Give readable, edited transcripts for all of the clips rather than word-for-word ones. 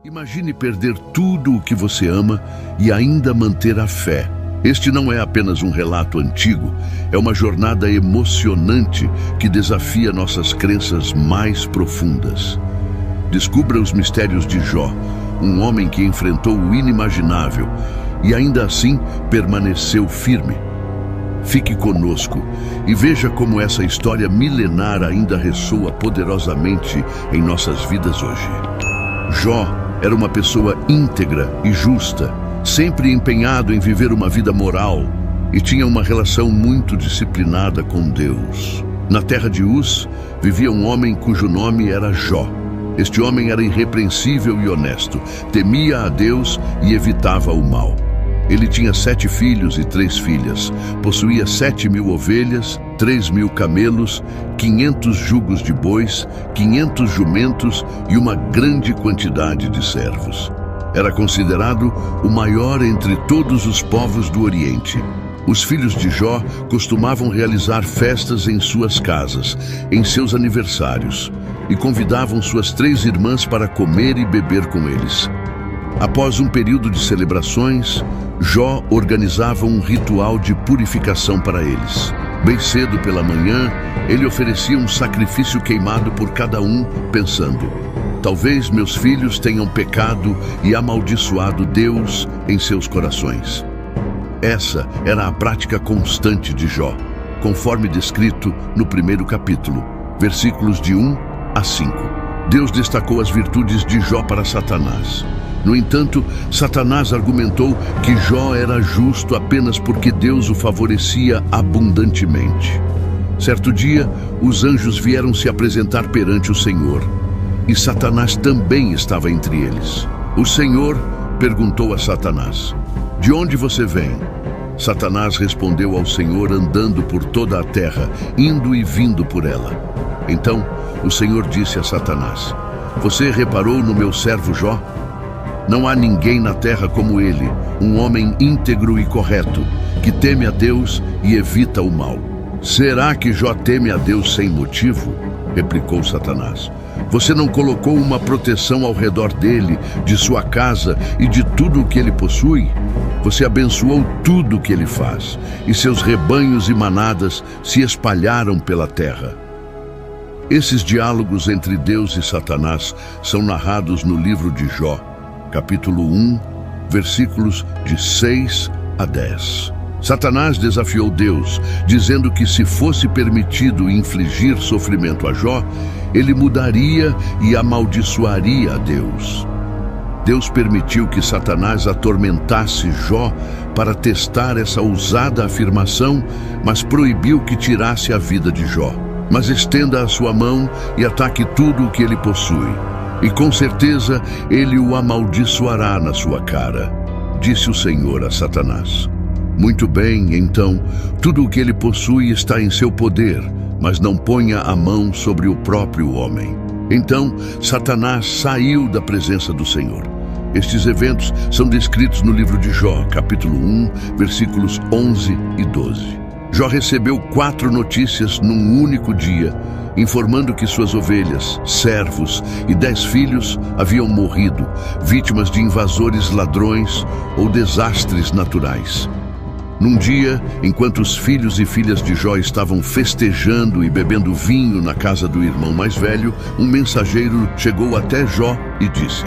Imagine perder tudo o que você ama e ainda manter a fé. Este não é apenas um relato antigo, é uma jornada emocionante que desafia nossas crenças mais profundas. Descubra os mistérios de Jó, um homem que enfrentou o inimaginável e ainda assim permaneceu firme. Fique conosco e veja como essa história milenar ainda ressoa poderosamente em nossas vidas hoje. Jó era uma pessoa íntegra e justa, sempre empenhado em viver uma vida moral e tinha uma relação muito disciplinada com Deus. Na terra de Uz, vivia um homem cujo nome era Jó. Este homem era irrepreensível e honesto, temia a Deus e evitava o mal. Ele tinha 7 filhos e 3 filhas, possuía 7.000 ovelhas, 3.000 camelos, 500 jugos de bois, 500 jumentos e uma grande quantidade de servos. Era considerado o maior entre todos os povos do Oriente. Os filhos de Jó costumavam realizar festas em suas casas, em seus aniversários, e convidavam suas 3 irmãs para comer e beber com eles. Após um período de celebrações, Jó organizava um ritual de purificação para eles. Bem cedo pela manhã, ele oferecia um sacrifício queimado por cada um, pensando: talvez meus filhos tenham pecado e amaldiçoado Deus em seus corações. Essa era a prática constante de Jó, conforme descrito no primeiro capítulo, versículos de 1 a 5. Deus destacou as virtudes de Jó para Satanás. No entanto, Satanás argumentou que Jó era justo apenas porque Deus o favorecia abundantemente. Certo dia, os anjos vieram se apresentar perante o Senhor, e Satanás também estava entre eles. O Senhor perguntou a Satanás: de onde você vem? Satanás respondeu ao Senhor andando por toda a terra, indo e vindo por ela. Então, o Senhor disse a Satanás: você reparou no meu servo Jó? Não há ninguém na terra como ele, um homem íntegro e correto, que teme a Deus e evita o mal. Será que Jó teme a Deus sem motivo? Replicou Satanás. Você não colocou uma proteção ao redor dele, de sua casa e de tudo o que ele possui? Você abençoou tudo o que ele faz, e seus rebanhos e manadas se espalharam pela terra. Esses diálogos entre Deus e Satanás são narrados no livro de Jó, capítulo 1, versículos de 6 a 10. Satanás desafiou Deus, dizendo que se fosse permitido infligir sofrimento a Jó, ele mudaria e amaldiçoaria a Deus. Deus permitiu que Satanás atormentasse Jó para testar essa ousada afirmação, mas proibiu que tirasse a vida de Jó. Mas estenda a sua mão e ataque tudo o que ele possui, e com certeza ele o amaldiçoará na sua cara, disse o Senhor a Satanás. Muito bem, então, tudo o que ele possui está em seu poder, mas não ponha a mão sobre o próprio homem. Então, Satanás saiu da presença do Senhor. Estes eventos são descritos no livro de Jó, capítulo 1, versículos 11 e 12. Jó recebeu 4 notícias num único dia, informando que suas ovelhas, servos e 10 filhos haviam morrido, vítimas de invasores ladrões ou desastres naturais. Num dia, enquanto os filhos e filhas de Jó estavam festejando e bebendo vinho na casa do irmão mais velho, um mensageiro chegou até Jó e disse: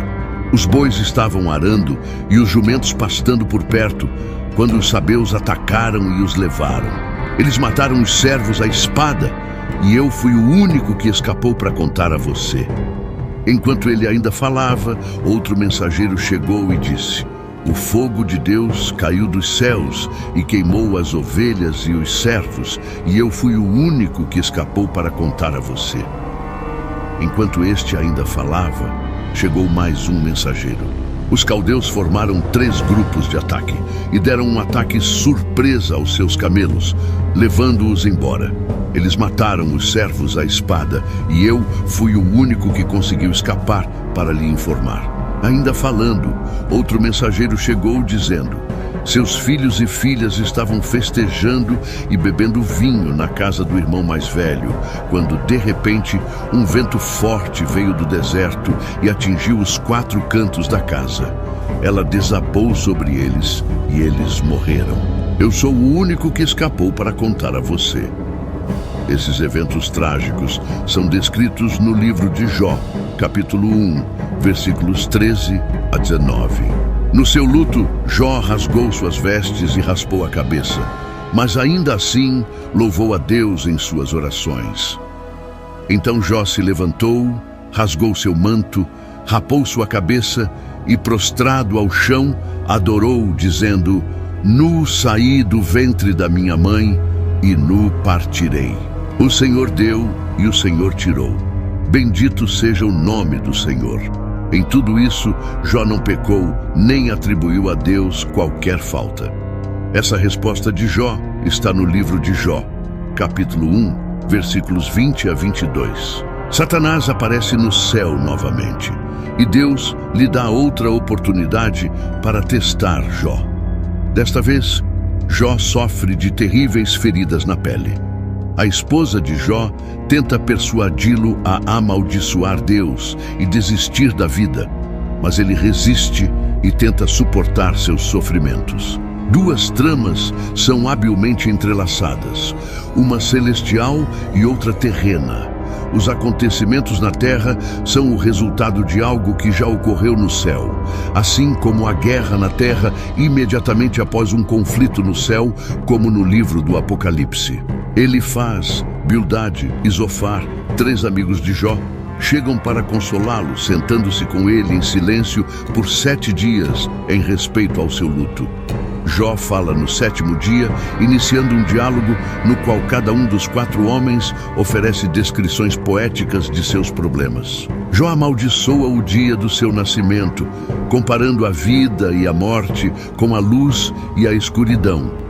os bois estavam arando e os jumentos pastando por perto, quando os sabeus atacaram e os levaram. Eles mataram os servos à espada, e eu fui o único que escapou para contar a você. Enquanto ele ainda falava, outro mensageiro chegou e disse: o fogo de Deus caiu dos céus e queimou as ovelhas e os servos, e eu fui o único que escapou para contar a você. Enquanto este ainda falava, chegou mais um mensageiro. Os caldeus formaram 3 grupos de ataque e deram um ataque surpresa aos seus camelos, levando-os embora. Eles mataram os servos à espada, e eu fui o único que conseguiu escapar para lhe informar. Ainda falando, outro mensageiro chegou dizendo: Seus filhos e filhas estavam festejando e bebendo vinho na casa do irmão mais velho, quando, de repente, um vento forte veio do deserto e atingiu os 4 cantos da casa. Ela desabou sobre eles e eles morreram. Eu sou o único que escapou para contar a você. Esses eventos trágicos são descritos no livro de Jó, capítulo 1, versículos 13 a 19. No seu luto, Jó rasgou suas vestes e raspou a cabeça, mas ainda assim louvou a Deus em suas orações. Então Jó se levantou, rasgou seu manto, rapou sua cabeça e, prostrado ao chão, adorou, dizendo: Nu saí do ventre da minha mãe e nu partirei. O Senhor deu e o Senhor tirou. Bendito seja o nome do Senhor. Em tudo isso, Jó não pecou, nem atribuiu a Deus qualquer falta. Essa resposta de Jó está no livro de Jó, capítulo 1, versículos 20 a 22. Satanás aparece no céu novamente, e Deus lhe dá outra oportunidade para testar Jó. Desta vez, Jó sofre de terríveis feridas na pele. A esposa de Jó tenta persuadi-lo a amaldiçoar Deus e desistir da vida, mas ele resiste e tenta suportar seus sofrimentos. 2 tramas são habilmente entrelaçadas, uma celestial e outra terrena. Os acontecimentos na terra são o resultado de algo que já ocorreu no céu, assim como a guerra na terra imediatamente após um conflito no céu, como no livro do Apocalipse. Elifaz, Bildade e Zofar, 3 amigos de Jó, chegam para consolá-lo, sentando-se com ele em silêncio por 7 dias em respeito ao seu luto. Jó fala no 7º dia, iniciando um diálogo no qual cada um dos 4 homens oferece descrições poéticas de seus problemas. Jó amaldiçoa o dia do seu nascimento, comparando a vida e a morte com a luz e a escuridão.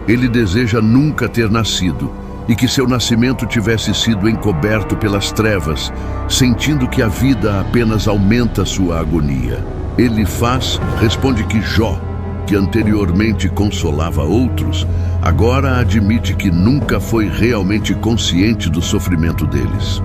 Ele deseja nunca ter nascido e que seu nascimento tivesse sido encoberto pelas trevas, sentindo que a vida apenas aumenta sua agonia. Elifaz responde que Jó, que anteriormente consolava outros, agora admite que nunca foi realmente consciente do sofrimento deles.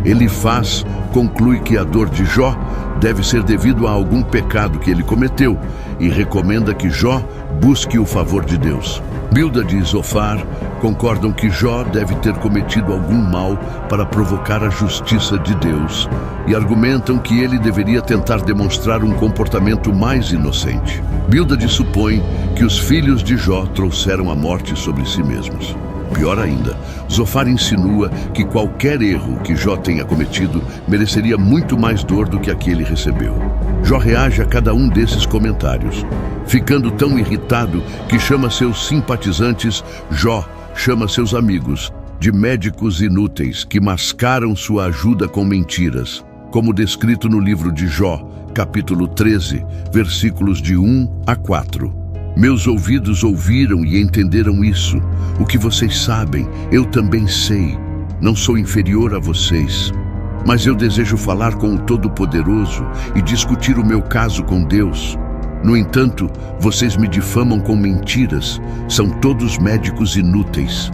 Elifaz conclui que a dor de Jó deve ser devido a algum pecado que ele cometeu e recomenda que Jó busque o favor de Deus. Bildade e Zofar concordam que Jó deve ter cometido algum mal para provocar a justiça de Deus e argumentam que ele deveria tentar demonstrar um comportamento mais inocente. Bildade supõe que os filhos de Jó trouxeram a morte sobre si mesmos. Pior ainda, Zofar insinua que qualquer erro que Jó tenha cometido mereceria muito mais dor do que a que ele recebeu. Jó reage a cada um desses comentários, ficando tão irritado que chama seus simpatizantes, Jó chama seus amigos, de médicos inúteis que mascaram sua ajuda com mentiras, como descrito no livro de Jó, capítulo 13, versículos de 1 a 4. Meus ouvidos ouviram e entenderam isso. O que vocês sabem, eu também sei. Não sou inferior a vocês. Mas eu desejo falar com o Todo-Poderoso e discutir o meu caso com Deus. No entanto, vocês me difamam com mentiras. São todos médicos inúteis.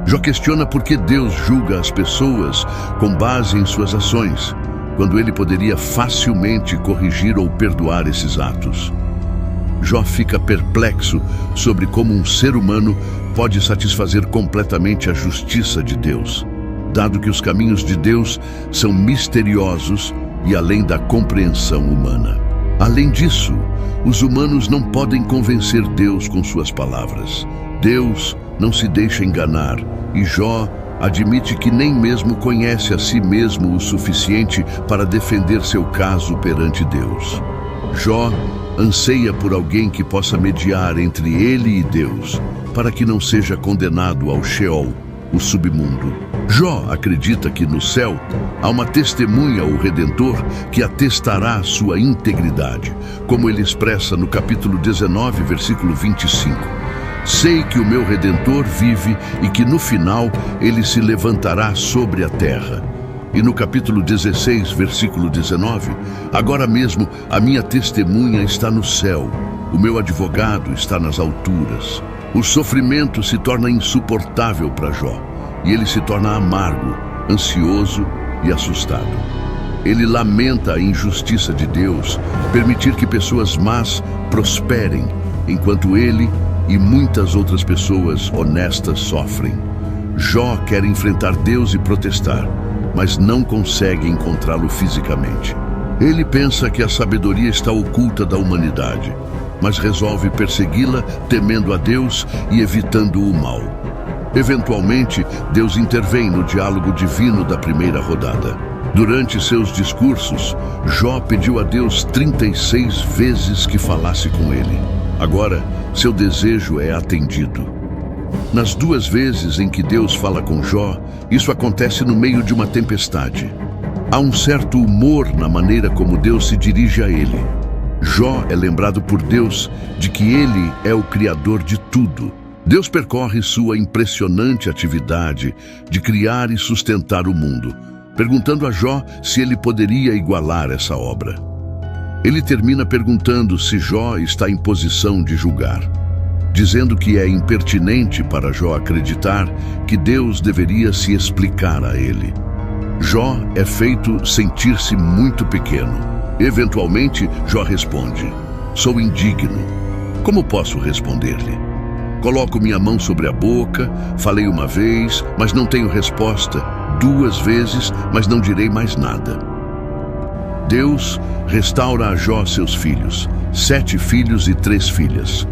Jó questiona por que Deus julga as pessoas com base em suas ações, quando ele poderia facilmente corrigir ou perdoar esses atos. Jó fica perplexo sobre como um ser humano pode satisfazer completamente a justiça de Deus, dado que os caminhos de Deus são misteriosos e além da compreensão humana. Além disso, os humanos não podem convencer Deus com suas palavras. Deus não se deixa enganar e Jó admite que nem mesmo conhece a si mesmo o suficiente para defender seu caso perante Deus. Jó anseia por alguém que possa mediar entre ele e Deus, para que não seja condenado ao Sheol, o submundo. Jó acredita que no céu há uma testemunha ou redentor que atestará sua integridade, como ele expressa no capítulo 19, versículo 25. Sei que o meu Redentor vive e que no final ele se levantará sobre a terra. E no capítulo 16, versículo 19, agora mesmo a minha testemunha está no céu. O meu advogado está nas alturas. O sofrimento se torna insuportável para Jó, e ele se torna amargo, ansioso e assustado. Ele lamenta a injustiça de Deus, permitir que pessoas más prosperem, enquanto ele e muitas outras pessoas honestas sofrem. Jó quer enfrentar Deus e protestar, mas não consegue encontrá-lo fisicamente. Ele pensa que a sabedoria está oculta da humanidade, mas resolve persegui-la temendo a Deus e evitando o mal. Eventualmente, Deus intervém no diálogo divino da primeira rodada. Durante seus discursos, Jó pediu a Deus 36 vezes que falasse com ele. Agora, seu desejo é atendido. Nas 2 vezes em que Deus fala com Jó, isso acontece no meio de uma tempestade. Há um certo humor na maneira como Deus se dirige a ele. Jó é lembrado por Deus de que ele é o Criador de tudo. Deus percorre sua impressionante atividade de criar e sustentar o mundo, perguntando a Jó se ele poderia igualar essa obra. Ele termina perguntando se Jó está em posição de julgar, dizendo que é impertinente para Jó acreditar que Deus deveria se explicar a ele. Jó é feito sentir-se muito pequeno. Eventualmente, Jó responde: "Sou indigno. Como posso responder-lhe? Coloco minha mão sobre a boca, falei uma vez, mas não tenho resposta, 2 vezes, mas não direi mais nada." Deus restaura a Jó seus filhos, 7 filhos e 3 filhas,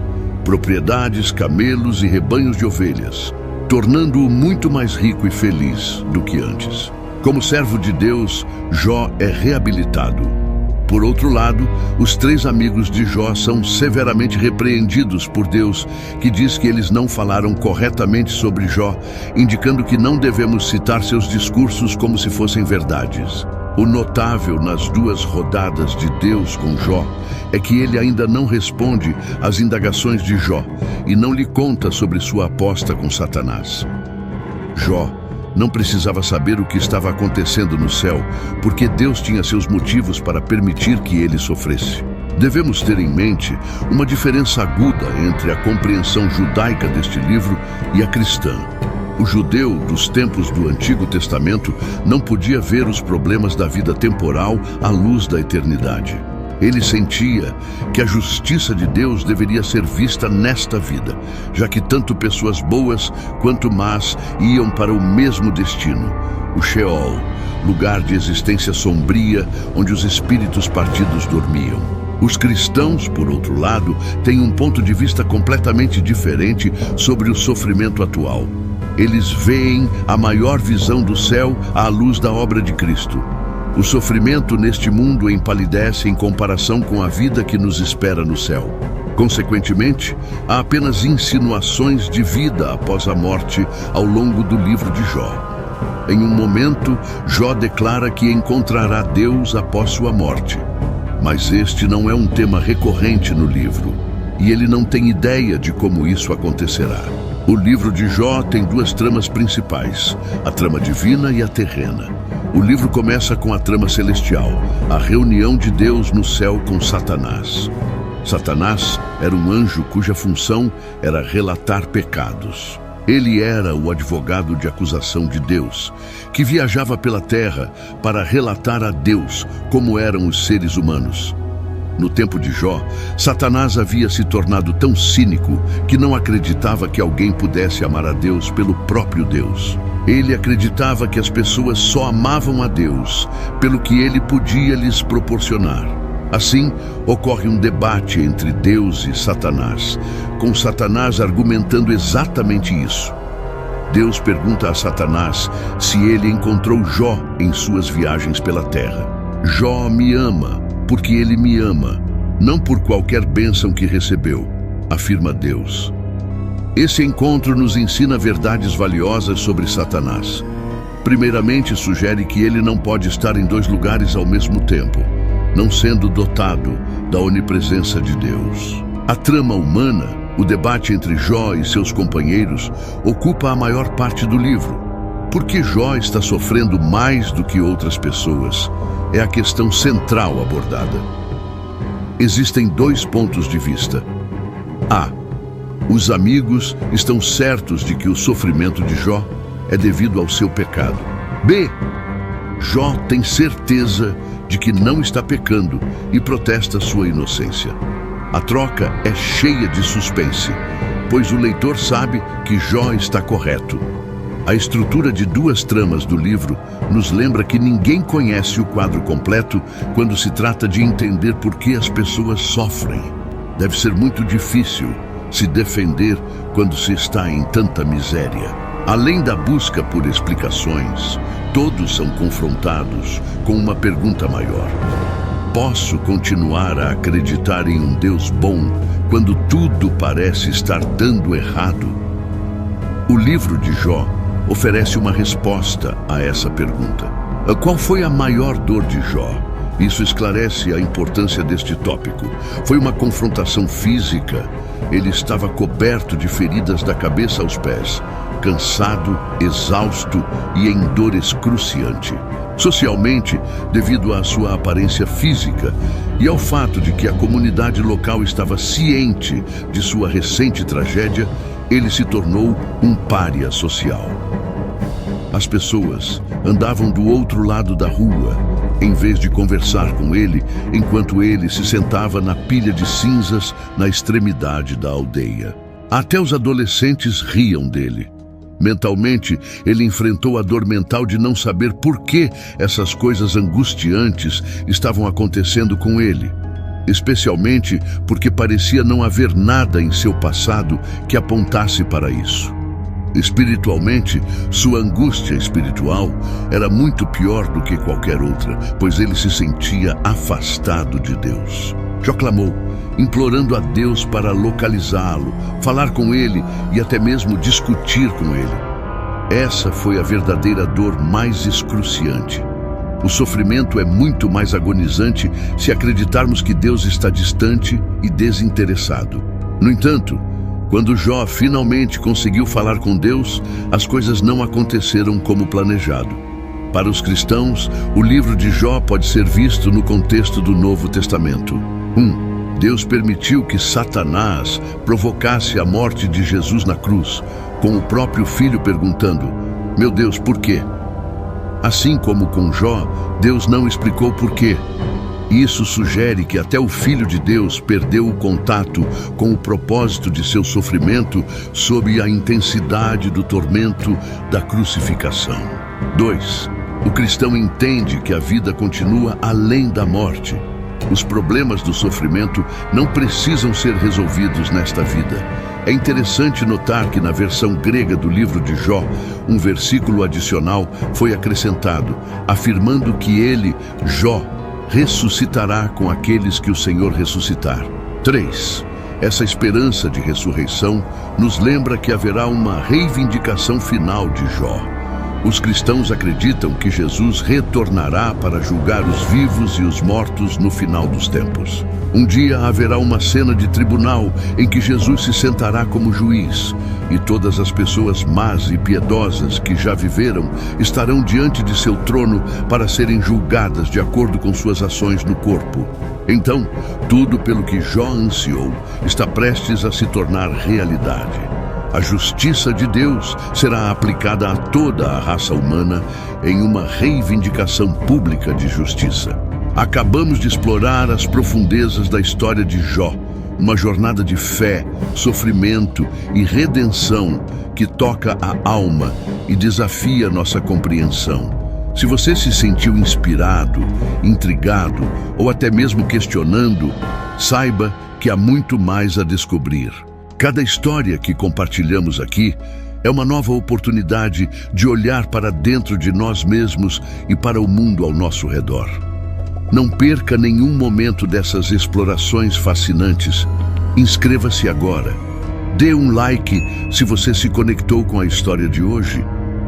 propriedades, camelos e rebanhos de ovelhas, tornando-o muito mais rico e feliz do que antes. Como servo de Deus, Jó é reabilitado. Por outro lado, os 3 amigos de Jó são severamente repreendidos por Deus, que diz que eles não falaram corretamente sobre Jó, indicando que não devemos citar seus discursos como se fossem verdades. O notável nas 2 rodadas de Deus com Jó é que ele ainda não responde às indagações de Jó e não lhe conta sobre sua aposta com Satanás. Jó não precisava saber o que estava acontecendo no céu, porque Deus tinha seus motivos para permitir que ele sofresse. Devemos ter em mente uma diferença aguda entre a compreensão judaica deste livro e a cristã. O judeu dos tempos do Antigo Testamento não podia ver os problemas da vida temporal à luz da eternidade. Ele sentia que a justiça de Deus deveria ser vista nesta vida, já que tanto pessoas boas quanto más iam para o mesmo destino, o Sheol, lugar de existência sombria onde os espíritos partidos dormiam. Os cristãos, por outro lado, têm um ponto de vista completamente diferente sobre o sofrimento atual. Eles veem a maior visão do céu à luz da obra de Cristo. O sofrimento neste mundo empalidece em comparação com a vida que nos espera no céu. Consequentemente, há apenas insinuações de vida após a morte ao longo do livro de Jó. Em um momento, Jó declara que encontrará Deus após sua morte. Mas este não é um tema recorrente no livro, e ele não tem ideia de como isso acontecerá. O livro de Jó tem 2 tramas principais, a trama divina e a terrena. O livro começa com a trama celestial, a reunião de Deus no céu com Satanás. Satanás era um anjo cuja função era relatar pecados. Ele era o advogado de acusação de Deus, que viajava pela terra para relatar a Deus como eram os seres humanos. No tempo de Jó, Satanás havia se tornado tão cínico que não acreditava que alguém pudesse amar a Deus pelo próprio Deus. Ele acreditava que as pessoas só amavam a Deus pelo que ele podia lhes proporcionar. Assim, ocorre um debate entre Deus e Satanás, com Satanás argumentando exatamente isso. Deus pergunta a Satanás se ele encontrou Jó em suas viagens pela terra. Jó me ama, porque ele me ama, não por qualquer bênção que recebeu, afirma Deus. Esse encontro nos ensina verdades valiosas sobre Satanás. Primeiramente, sugere que ele não pode estar em 2 lugares ao mesmo tempo, não sendo dotado da onipresença de Deus. A trama humana, o debate entre Jó e seus companheiros, ocupa a maior parte do livro. Por que Jó está sofrendo mais do que outras pessoas? É a questão central abordada. existem dois pontos de vista. A. Os amigos estão certos de que o sofrimento de Jó é devido ao seu pecado. B. Jó tem certeza de que não está pecando e protesta sua inocência. A troca é cheia de suspense, pois o leitor sabe que Jó está correto. A estrutura de duas tramas do livro nos lembra que ninguém conhece o quadro completo quando se trata de entender por que as pessoas sofrem. Deve ser muito difícil se defender quando se está em tanta miséria. Além da busca por explicações, todos são confrontados com uma pergunta maior. Posso continuar a acreditar em um Deus bom quando tudo parece estar dando errado? O livro de Jó oferece uma resposta a essa pergunta. Qual foi a maior dor de Jó? Isso esclarece a importância deste tópico. Foi uma confrontação física. Ele estava coberto de feridas da cabeça aos pés, cansado, exausto e em dor excruciante. Socialmente, devido à sua aparência física e ao fato de que a comunidade local estava ciente de sua recente tragédia, ele se tornou um pária social. As pessoas andavam do outro lado da rua, em vez de conversar com ele, enquanto ele se sentava na pilha de cinzas na extremidade da aldeia. Até os adolescentes riam dele. Mentalmente, ele enfrentou a dor mental de não saber por que essas coisas angustiantes estavam acontecendo com ele, especialmente porque parecia não haver nada em seu passado que apontasse para isso. Espiritualmente, sua angústia espiritual era muito pior do que qualquer outra, pois ele se sentia afastado de Deus. Jó clamou, implorando a Deus para localizá-lo, falar com ele e até mesmo discutir com ele. Essa foi a verdadeira dor mais excruciante. O sofrimento é muito mais agonizante se acreditarmos que Deus está distante e desinteressado. No entanto, quando Jó finalmente conseguiu falar com Deus, as coisas não aconteceram como planejado. Para os cristãos, o livro de Jó pode ser visto no contexto do Novo Testamento. 1. Deus permitiu que Satanás provocasse a morte de Jesus na cruz, com o próprio filho perguntando: "Meu Deus, por quê?" Assim como com Jó, Deus não explicou por quê. Isso sugere que até o Filho de Deus perdeu o contato com o propósito de seu sofrimento sob a intensidade do tormento da crucificação. 2. O cristão entende que a vida continua além da morte. Os problemas do sofrimento não precisam ser resolvidos nesta vida. É interessante notar que na versão grega do livro de Jó, um versículo adicional foi acrescentado, afirmando que ele, Jó, ressuscitará com aqueles que o Senhor ressuscitar. 3. Essa esperança de ressurreição nos lembra que haverá uma reivindicação final de Jó. Os cristãos acreditam que Jesus retornará para julgar os vivos e os mortos no final dos tempos. Um dia haverá uma cena de tribunal em que Jesus se sentará como juiz, e todas as pessoas más e piedosas que já viveram estarão diante de seu trono para serem julgadas de acordo com suas ações no corpo. Então, tudo pelo que Jó ansiou está prestes a se tornar realidade. A justiça de Deus será aplicada a toda a raça humana em uma reivindicação pública de justiça. Acabamos de explorar as profundezas da história de Jó, uma jornada de fé, sofrimento e redenção que toca a alma e desafia nossa compreensão. Se você se sentiu inspirado, intrigado ou até mesmo questionando, saiba que há muito mais a descobrir. Cada história que compartilhamos aqui é uma nova oportunidade de olhar para dentro de nós mesmos e para o mundo ao nosso redor. Não perca nenhum momento dessas explorações fascinantes. Inscreva-se agora. Dê um like se você se conectou com a história de hoje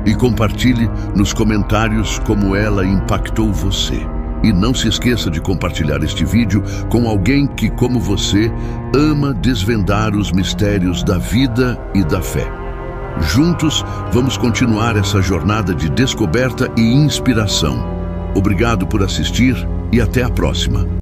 e compartilhe nos comentários como ela impactou você. E não se esqueça de compartilhar este vídeo com alguém que, como você, ama desvendar os mistérios da vida e da fé. Juntos, vamos continuar essa jornada de descoberta e inspiração. Obrigado por assistir e até a próxima.